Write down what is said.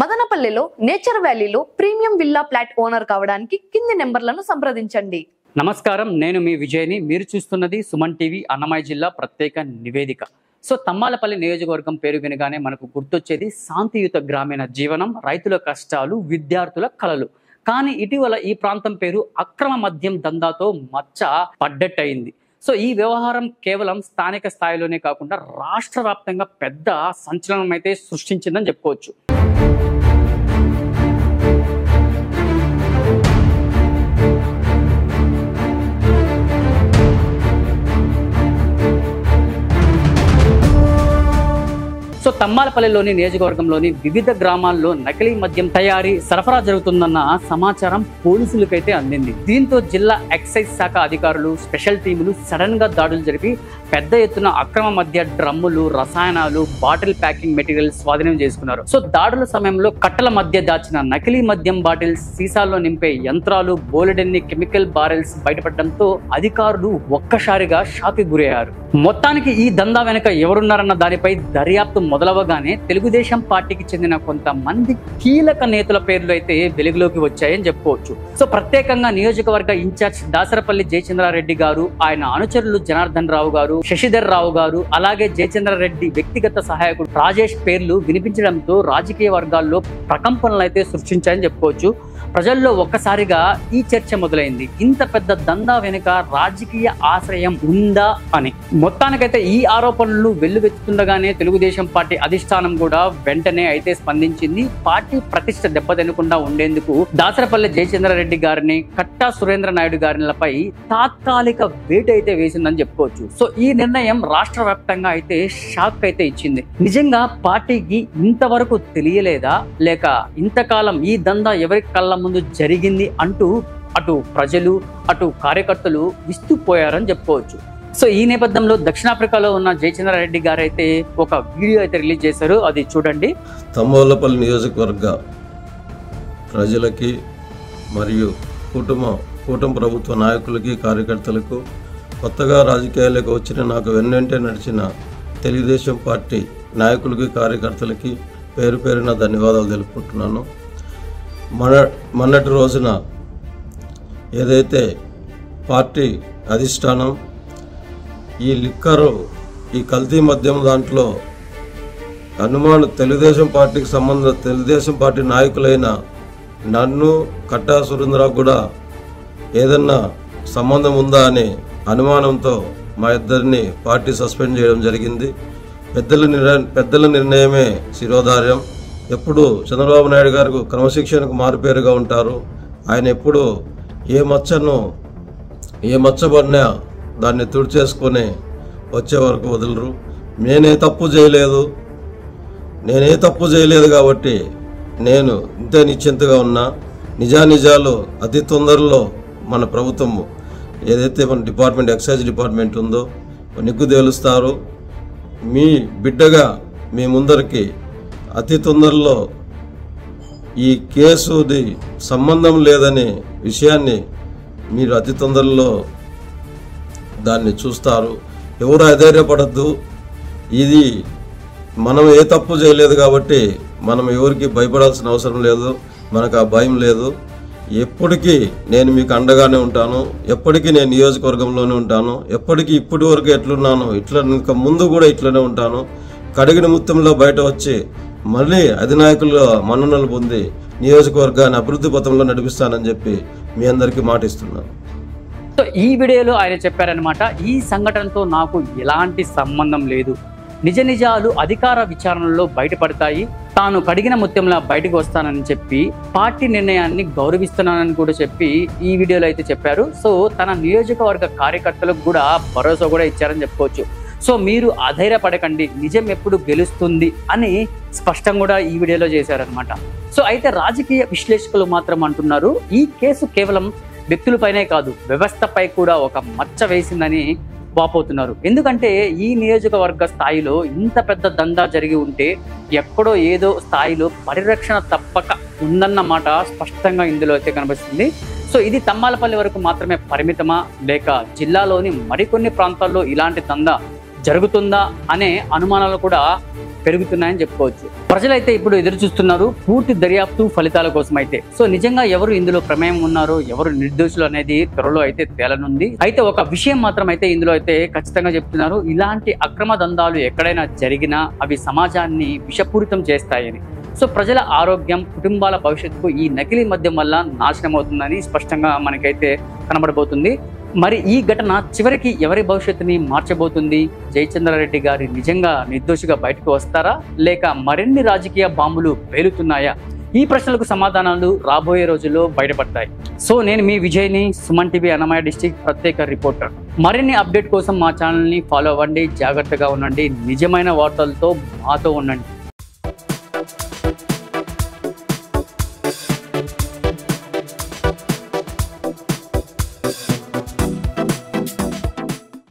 మదనపల్లిలో నేచర్ వ్యాలీలో premium villa flat owner కావడానికి కింది నెంబర్లను సంప్రదించండి. నమస్కారం, నేను మీ విజయ్ని. మీరు చూస్తున్నది సుమన్ టీవీ అన్నమయ్య జిల్లా ప్రత్యేక నివేదిక. సో తమ్మాలపల్లి నియోజకవర్గం పేరు వినగానే మనకు గుర్తొచ్చేది శాంతియుత గ్రామీణ జీవనం, రైతుల కష్టాలు, విద్యార్థుల కలలు. కానీ ఇటీవల ఈ ప్రాంతం పేరు అక్రమ మద్యం దందాతో మచ్చ పడ్డట్టయింది. సో ఈ వ్యవహారం కేవలం స్థానిక స్థాయిలోనే కాకుండా రాష్ట్ర వ్యాప్తంగా పెద్ద సంచలనం అయితే సృష్టించిందని చెప్పుకోవచ్చు. సో తమ్మాలపల్లిలోని నియోజకవర్గంలోని వివిధ గ్రామాల్లో నకిలీ మద్యం తయారీ, సరఫరా జరుగుతుందన్న సమాచారం పోలీసులకైతే అందింది. దీంతో జిల్లా ఎక్సైజ్ శాఖ అధికారులు, స్పెషల్ టీములు సడన్ గా దాడులు జరిపి పెద్ద ఎత్తున అక్రమ మద్య డ్రమ్ములు, రసాయనాలు, బాటిల్ ప్యాకింగ్ మెటీరియల్ స్వాధీనం చేసుకున్నారు. సో దాడుల సమయంలో కట్టల మధ్య దాచిన నకిలీ మద్యం బాటిల్స్, సీసాల్లో నింపే యంత్రాలు, బోలెడన్ని కెమికల్ బారెల్స్ బయటపడడంతో అధికారులు ఒక్కసారిగా షాక్ కి గురయ్యారు. మొత్తానికి ఈ దందా వెనుక ఎవరున్నారన్న దానిపై దర్యాప్తు మొదలవగానే తెలుగుదేశం పార్టీకి చెందిన కొంతమంది కీలక నేతల పేర్లు అయితే వెలుగులోకి వచ్చాయని చెప్పుకోవచ్చు. సో ప్రత్యేకంగా నియోజకవర్గ ఇన్ఛార్జ్ దాసరపల్లి జయచంద్రారెడ్డి గారు, ఆయన అనుచరులు జనార్దన్ రావు గారు, శశిధర్ రావు గారు, అలాగే జయచంద్రారెడ్డి వ్యక్తిగత సహాయకుడు రాజేష్ పేర్లు వినిపించడంతో రాజకీయ వర్గాల్లో ప్రకంపనలు అయితే సృష్టించాయని చెప్పుకోవచ్చు. ప్రజల్లో ఒక్కసారిగా ఈ చర్చ మొదలైంది. ఇంత పెద్ద దందా వెనుక రాజకీయ ఆశ్రయం ఉందా అని. మొత్తానికైతే ఈ ఆరోపణలు వెల్లువెత్తుతుండగానే తెలుగుదేశం పార్టీ అధిష్టానం కూడా వెంటనే అయితే స్పందించింది. పార్టీ ప్రతిష్ట దెబ్బతినకుండా ఉండేందుకు దాసరపల్లి జయచంద్రారెడ్డి గారిని, కట్టా సురేంద్ర నాయుడు గారిపై తాత్కాలిక వేటు అయితే వేసిందని చెప్పుకోవచ్చు. సో ఈ నిర్ణయం రాష్ట్ర వ్యాప్తంగా అయితే షాక్ అయితే ఇచ్చింది. నిజంగా పార్టీకి ఇంతవరకు తెలియలేదా, లేక ఇంతకాలం ఈ దందా ఎవరి కళ్ళ ముందు జరిగింది అంటూ అటు ప్రజలు, అటు కార్యకర్తలు విస్తుపోయారని చెప్పుకోవచ్చు. సో ఈ నేపథ్యంలో దక్షిణాఫ్రికాలో ఉన్న జయచంద్రారెడ్డి గారు అయితే ఒక వీడియో అయితే రిలీజ్ చేశారు, అది చూడండి. తమ్మోలపల్లి నియోజకవర్గ ప్రజలకి మరియు కూటమి ప్రభుత్వ నాయకులకి, కార్యకర్తలకు, కొత్తగా రాజకీయాలకు వచ్చిన, నాకు వెన్నంటే నడిచిన తెలుగుదేశం పార్టీ నాయకులకి, కార్యకర్తలకి పేరు పేరున ధన్యవాదాలు తెలుపుకుంటున్నాను. మొన్నటి రోజున ఏదైతే పార్టీ అధిష్టానం ఈ లిక్కరు, ఈ కల్తీ మద్యం దాంట్లో తెలుగుదేశం పార్టీ నాయకులైన నన్ను, కట్టా సురేంద్రరావు కూడా ఏదన్నా సంబంధం ఉందా అనే అనుమానంతో మా ఇద్దరిని పార్టీ సస్పెండ్ చేయడం జరిగింది. పెద్దల నిర్ణయమే శిరోధార్యం. ఎప్పుడు చంద్రబాబు నాయుడు గారు క్రమశిక్షణకు మారుపేరుగా ఉంటారు. ఆయన ఎప్పుడు ఏ మచ్చబడినా దాన్ని తుడిచేసుకొని వచ్చే వరకు వదలరు. నేనే తప్పు చేయలేదు కాబట్టి నేను ఇంతే నిశ్చింతగా ఉన్నా. నిజాలు అతి తొందరలో మన ప్రభుత్వం ఏదైతే మన డిపార్ట్మెంట్, ఎక్సైజ్ డిపార్ట్మెంట్ ఉందో నిగ్గు తేలుస్తారు. మీ బిడ్డగా మీ ముందరికి అతి తొందరలో ఈ కేసుది సంబంధం లేదనే విషయాన్ని మీరు అతి తొందరలో దాన్ని చూస్తారు. ఎవరు అధైర్యపడద్దు. ఇది మనం ఏ తప్పు చేయలేదు కాబట్టి మనం ఎవరికి భయపడాల్సిన అవసరం లేదు. మనకు ఆ భయం లేదు. ఎప్పటికీ నేను మీకు అండగానే ఉంటాను. ఎప్పటికీ నేను నియోజకవర్గంలోనే ఉంటాను. ఎప్పటికీ ఇప్పటి వరకు ఎట్లున్నాను, ఇంకా ముందు కూడా ఇట్లనే ఉంటాను. కడిగిన ముత్యంలో బయట వచ్చి మళ్ళీ అధినాయకుల మన్ననలు పొంది నియోజకవర్గాన్ని అభివృద్ధి పథంలో నడిపిస్తానని చెప్పి మీ అందరికీ మాటిస్తున్నాను. సో ఈ వీడియోలో ఆయన చెప్పారనమాట, ఈ సంఘటనతో నాకు ఎలాంటి సంబంధం లేదు, నిజాలు అధికార విచారణలో బయటపడతాయి, తాను కడిగిన ముత్యంలా బయటకు వస్తానని చెప్పి పార్టీ నిర్ణయాన్ని గౌరవిస్తున్నానని కూడా చెప్పి ఈ వీడియోలో అయితే చెప్పారు. సో తన నియోజకవర్గ కార్యకర్తలకు కూడా భరోసా కూడా ఇచ్చారని చెప్పుకోవచ్చు. సో మీరు అధైర్యపడకండి, నిజం ఎప్పుడు గెలుస్తుంది అని స్పష్టం కూడా ఈ వీడియోలో చేశారనమాట. సో అయితే రాజకీయ విశ్లేషకులు మాత్రం అంటున్నారు, ఈ కేసు కేవలం వ్యక్తులపైనే కాదు, వ్యవస్థపై కూడా ఒక మచ్చ వేసిందని వాపోతున్నారు. ఎందుకంటే ఈ నియోజకవర్గ స్థాయిలో ఇంత పెద్ద దందా జరిగి ఉంటే ఎక్కడో ఏదో స్థాయిలో పరిరక్షణ తప్పక ఉందన్నమాట స్పష్టంగా ఇందులో అయితే కనిపిస్తుంది. సో ఇది తమ్మాలపల్లి వరకు మాత్రమే పరిమితమా, లేక జిల్లాలోని మరికొన్ని ప్రాంతాల్లో ఇలాంటి దందా జరుగుతుందా అనే అనుమానాలు కూడా పెరుగుతున్నాయని చెప్పుకోవచ్చు. ప్రజలైతే ఇప్పుడు ఎదురు చూస్తున్నారు పూర్తి దర్యాప్తు ఫలితాల కోసం అయితే. సో నిజంగా ఎవరు ఇందులో ప్రమేయం ఉన్నారో, ఎవరు నిర్దోషులు అనేది త్వరలో అయితే తేలనుంది. అయితే ఒక విషయం మాత్రం అయితే ఇందులో అయితే ఖచ్చితంగా చెప్తున్నారు, ఇలాంటి అక్రమ దందాలు ఎక్కడైనా జరిగినా అవి సమాజాన్ని విషపూరితం చేస్తాయని. సో ప్రజల ఆరోగ్యం, కుటుంబాల భవిష్యత్తుకు ఈ నకిలీ మద్యం వల్ల నాశనం అవుతుందని స్పష్టంగా మనకైతే కనబడబోతుంది. మరి ఈ ఘటన చివరికి ఎవరి భవిష్యత్తుని మార్చబోతుంది? జయచంద్రారెడ్డి గారి నిజంగా నిర్దోషిగా బయటకు వస్తారా, లేక మరిన్ని రాజకీయ బాంబులు పేలుతున్నాయా? ఈ ప్రశ్నలకు సమాధానాలు రాబోయే రోజుల్లో బయటపడతాయి. సో నేను మీ విజయ్ని, సుమన్ టీవీ అన్నమయ్య డిస్ట్రిక్ట్ ప్రత్యేక రిపోర్టర్. మరిన్ని అప్డేట్ కోసం మా ఛానల్ని ఫాలో అవ్వండి, జాగ్రత్తగా ఉండండి, నిజమైన వార్తలతో మాతో ఉండండి.